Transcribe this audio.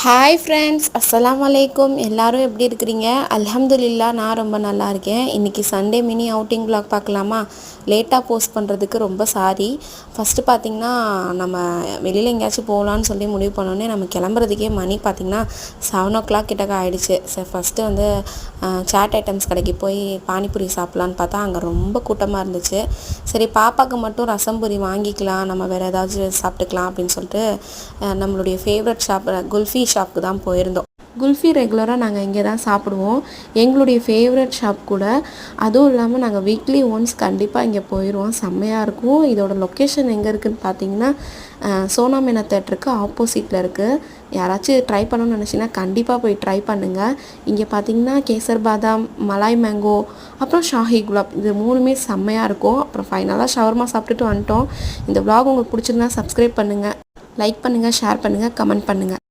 Hi friends, அஸ்ஸலாமு அலைக்கும். எல்லோரும் எப்படி இருக்கிறீங்க? அல்ஹம்துலில்லா, நான் ரொம்ப நல்லா இருக்கேன். இன்றைக்கி சண்டே மினி அவுட்டிங் vlog பார்க்கலாமா? லேட்டாக போஸ்ட் பண்ணுறதுக்கு ரொம்ப சாரி. ஃபஸ்ட்டு பார்த்திங்கன்னா, நம்ம வெளியில் எங்கேயாச்சும் போகலான்னு சொல்லி முடிவு பண்ணோன்னே நம்ம கிளம்புறதுக்கே மணி பார்த்திங்கன்னா 7 o'clock கிட்டக்க ஆகிடுச்சு. சரி, ஃபஸ்ட்டு வந்து சாட் ஐட்டம்ஸ் கடைக்கு போய் பானிபூரி சாப்பிட்லான்னு பார்த்தா அங்கே ரொம்ப கூட்டமாக இருந்துச்சு. சரி, பாப்பாவுக்கு மட்டும் ரசம்பூரி வாங்கிக்கலாம், நம்ம வேறு ஏதாச்சும் சாப்பிட்டுக்கலாம் அப்படின்னு சொல்லிட்டு நம்மளுடைய ஃபேவரட் ஷாப் குல்ஃபி ஷாப்புக்கு தான் போயிருந்தோம். குல்ஃபி ரெகுலராக நாங்கள் இங்கே தான் சாப்பிடுவோம். எங்களுடைய ஃபேவரட் ஷாப் கூட. அதுவும் இல்லாமல் நாங்கள் வீக்லி ஒன்ஸ் கண்டிப்பாக இங்கே போயிடுவோம். செம்மையாக இருக்கும். இதோட லொக்கேஷன் எங்கே இருக்குதுன்னு பார்த்தீங்கன்னா, சோனா மீனா தேட்டருக்கு ஆப்போசிட்டில் இருக்குது. யாராச்சும் ட்ரை பண்ணணும்னு நினச்சிங்கன்னா கண்டிப்பாக போய் ட்ரை பண்ணுங்கள். இங்கே பார்த்தீங்கன்னா கேசர் பாதாம், மலாய் மேங்கோ, அப்புறம் ஷாஹி குலாப், இது மூணுமே செம்மையாக இருக்கும். அப்புறம் ஃபைனலாக ஷவர்மா சாப்பிட்டுட்டு வந்துட்டோம். இந்த vlog உங்களுக்கு பிடிச்சிருந்தா சப்ஸ்கிரைப் பண்ணுங்கள், லைக் பண்ணுங்கள், ஷேர் பண்ணுங்கள், கமெண்ட் பண்ணுங்கள்.